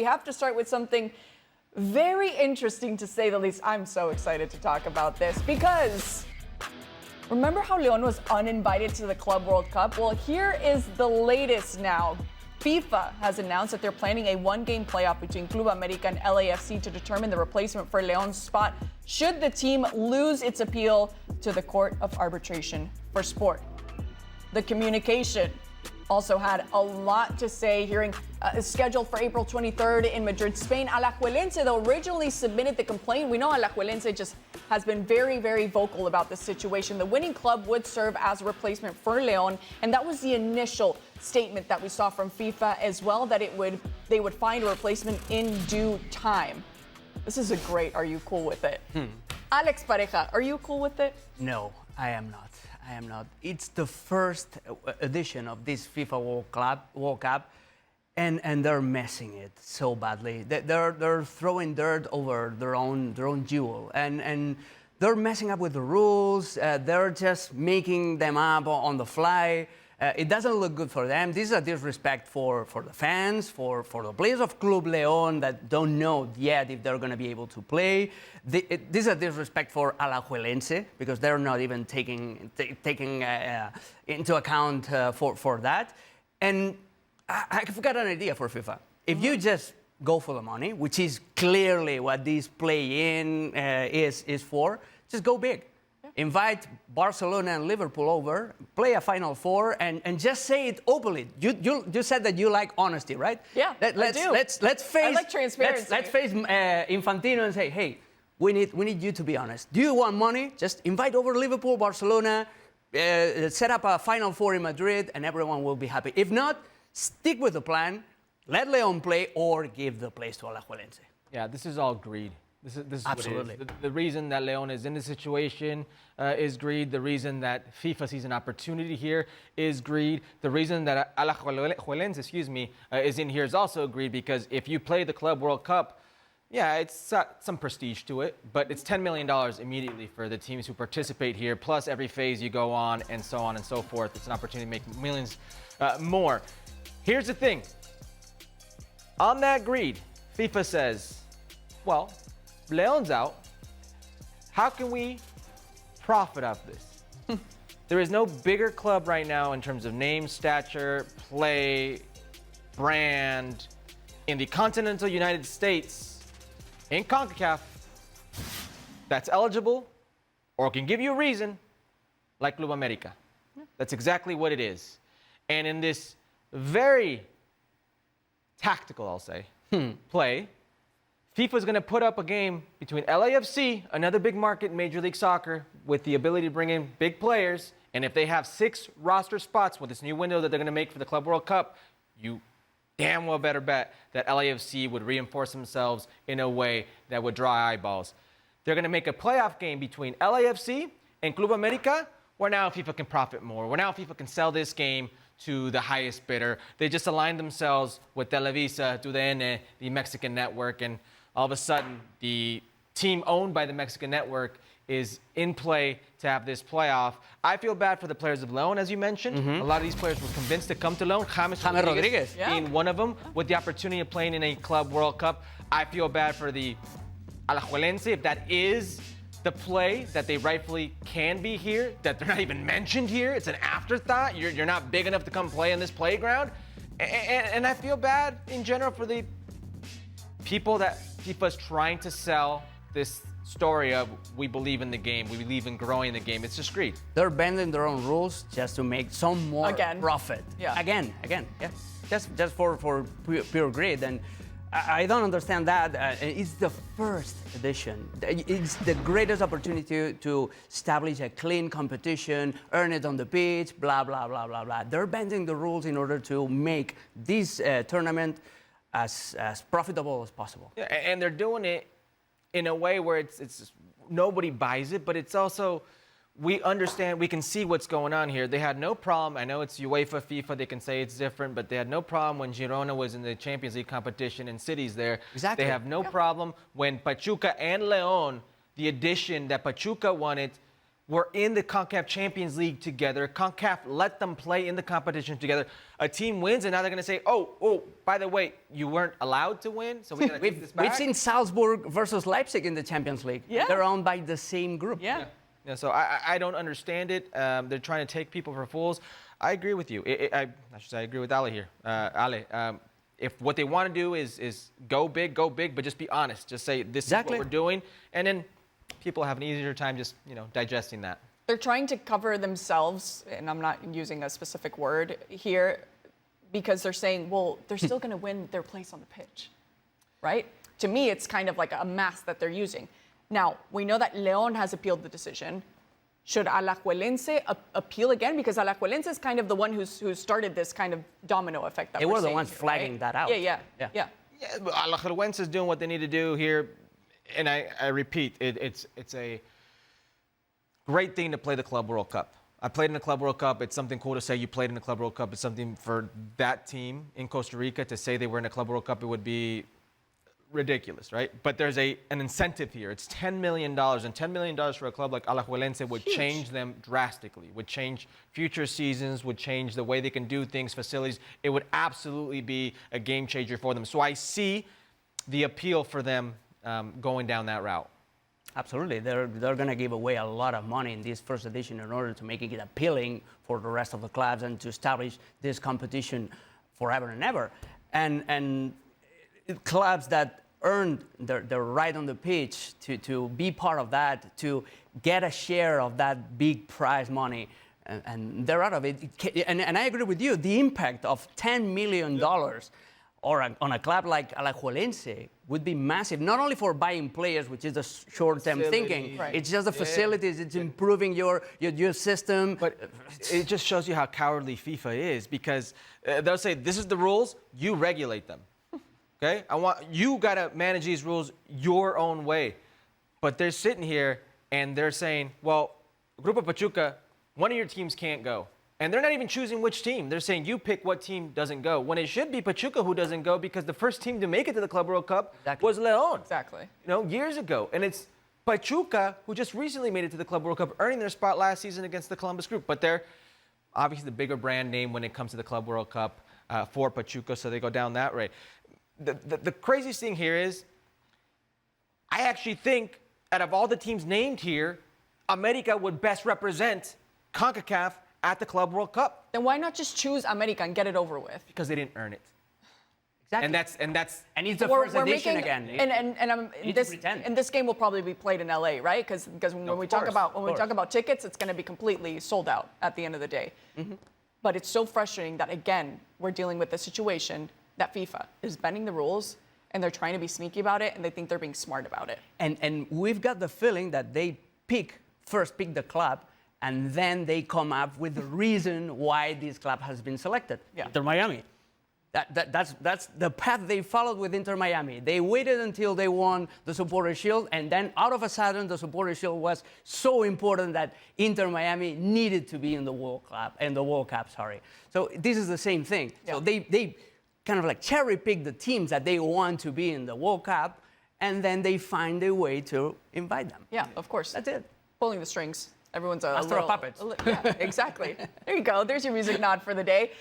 We have to start with something very interesting, to say the least. I'm so excited to talk about this because remember how León was uninvited to the Club World Cup? Well, here is the latest now. FIFA has announced that they're planning a one-game playoff between Club America and LAFC to determine the replacement for León's spot should the team lose its appeal to the Court of Arbitration for Sport. The communication also had a lot to say. Hearing is scheduled for April 23rd in Madrid, Spain. Alajuelense, though, originally submitted the complaint. We know Alajuelense just has been very, very vocal about this situation. The winning club would serve as a replacement for León, and that was the initial statement that we saw from FIFA as well, that they would find a replacement in due time. This is a great, are you cool with it? Alex Pareja, are you cool with it? No, I am not. I am not. It's the first edition of this FIFA World Cup, and they're messing it so badly. They're throwing dirt over their own jewel, and they're messing up with the rules. They're just making them up on the fly. It doesn't look good for them. This is a disrespect for the fans, for the players of Club León that don't know yet if they're going to be able to play. This is a disrespect for Alajuelense because they're not even taking into account for that. And I've got an idea for FIFA. If you just go for the money, which is clearly what this play-in is for, just go big. Invite Barcelona and Liverpool over, play a Final Four, and just say it openly. You said that you like honesty, right? Yeah, I do. Let's face. I like transparency. Let's face Infantino and say, hey, we need you to be honest. Do you want money? Just invite over Liverpool, Barcelona, set up a Final Four in Madrid, and everyone will be happy. If not, stick with the plan. Let León play, or give the place to Alajuelense. Yeah, this is all greed. This is Absolutely. what it is. The reason that León is in this situation is greed. The reason that FIFA sees an opportunity here is greed. The reason that Alajuelense, is in here is also greed, because if you play the Club World Cup, yeah, it's got some prestige to it, but it's $10 million immediately for the teams who participate here, plus every phase you go on and so forth. It's an opportunity to make millions more. Here's the thing. On that greed, FIFA says, well, León's out. How can we profit off this? There is no bigger club right now in terms of name, stature, play, brand in the continental United States, in CONCACAF, that's eligible or can give you a reason, like Club America. That's exactly what it is. And in this very tactical, I'll say, play, FIFA is going to put up a game between LAFC, another big market in Major League Soccer, with the ability to bring in big players. And if they have 6 roster spots with this new window that they're going to make for the Club World Cup, you damn well better bet that LAFC would reinforce themselves in a way that would draw eyeballs. They're going to make a playoff game between LAFC and Club America, where now FIFA can profit more, where now FIFA can sell this game to the highest bidder. They just aligned themselves with Televisa, TUDN, the Mexican network, and all of a sudden, the team owned by the Mexican network is in play to have this playoff. I feel bad for the players of León, as you mentioned. A lot of these players were convinced to come to León. James Rodriguez being one of them, with the opportunity of playing in a Club World Cup. I feel bad for the Alajuelense, if that is the play that they rightfully can be here, that they're not even mentioned here. It's an afterthought. You're not big enough to come play in this playground. And I feel bad in general for the people that FIFA's trying to sell this story of, we believe in the game, we believe in growing the game. It's just greed. They're bending their own rules just to make some more profit. Yeah. Again. Yeah. Just for pure greed. And I don't understand that. It's the first edition. It's the greatest opportunity to establish a clean competition, earn it on the pitch, blah, blah, blah, blah, blah. They're bending the rules in order to make this tournament as profitable as possible. Yeah, and they're doing it in a way where it's nobody buys it, but it's also, we understand, we can see what's going on here. They had no problem. I know it's UEFA, FIFA, they can say it's different, but they had no problem when Girona was in the Champions League competition and City's there. Exactly. They have no problem when Pachuca and León, the addition that Pachuca wanted, were in the CONCACAF Champions League together. CONCACAF let them play in the competition together. A team wins, and now they're going to say, oh, by the way, you weren't allowed to win, so we got to take this back. We've seen Salzburg versus Leipzig in the Champions League. Yeah. They're owned by the same group. Yeah. Yeah, so I don't understand it. They're trying to take people for fools. I agree with you. I should say I agree with Ale here. Ale, if what they want to do is go big, but just be honest. Just say this is what we're doing, and then people have an easier time just digesting that. They're trying to cover themselves, and I'm not using a specific word here, because they're saying, well, they're still going to win their place on the pitch, right? To me, it's kind of like a mask that they're using. Now, we know that León has appealed the decision. Should Alajuelense appeal again? Because Alajuelense is kind of the one who started this kind of domino effect that They we're were the seeing ones here, flagging right? that out. Yeah. Yeah, but Alajuelense is doing what they need to do here, and I repeat, it's a great thing to play the Club World Cup. I played in the Club World Cup. It's something cool to say you played in the Club World Cup. It's something for that team in Costa Rica to say they were in the Club World Cup. It would be ridiculous, right? But there's an incentive here. It's $10 million, and $10 million for a club like Alajuelense would change them drastically, would change future seasons, would change the way they can do things, facilities. It would absolutely be a game changer for them. So I see the appeal for them going down that route. Absolutely. They're going to give away a lot of money in this first edition in order to make it appealing for the rest of the clubs and to establish this competition forever and ever. And clubs that earned their right on the pitch to be part of that, to get a share of that big prize money, and they're out of it. And I agree with you, the impact of $10 million on a club like Alajuelense would be massive, not only for buying players, which is the short-term thinking. Right. It's just the facilities, it's improving your system. But it just shows you how cowardly FIFA is, because they'll say, this is the rules, you regulate them. Okay? You got to manage these rules your own way. But they're sitting here and they're saying, well, Grupo Pachuca, one of your teams can't go. And they're not even choosing which team. They're saying you pick what team doesn't go, when it should be Pachuca who doesn't go, because the first team to make it to the Club World Cup was León. Exactly. Years ago. And it's Pachuca who just recently made it to the Club World Cup, earning their spot last season against the Columbus Group. But they're obviously the bigger brand name when it comes to the Club World Cup for Pachuca, so they go down that way. The craziest thing here is, I actually think out of all the teams named here, America would best represent CONCACAF at the Club World Cup. Then why not just choose America and get it over with? Because they didn't earn it. Exactly. And it's the first edition again. And this game will probably be played in LA, right? Because when we talk about tickets, it's going to be completely sold out at the end of the day. Mm-hmm. But it's so frustrating that, again, we're dealing with a situation that FIFA is bending the rules, and they're trying to be sneaky about it, and they think they're being smart about it. And we've got the feeling that they first pick the club, and then they come up with the reason why this club has been selected. Yeah. Inter Miami. That's the path they followed with Inter Miami. They waited until they won the Supporters' Shield, and then all of a sudden the Supporters' Shield was so important that Inter Miami needed to be in the World Cup. So this is the same thing. Yeah. So they kind of like cherry pick the teams that they want to be in the World Cup, and then they find a way to invite them. Yeah, of course. That's it. Pulling the strings. Everyone's a Master of puppets. Yeah, exactly. There you go. There's your music nod for the day.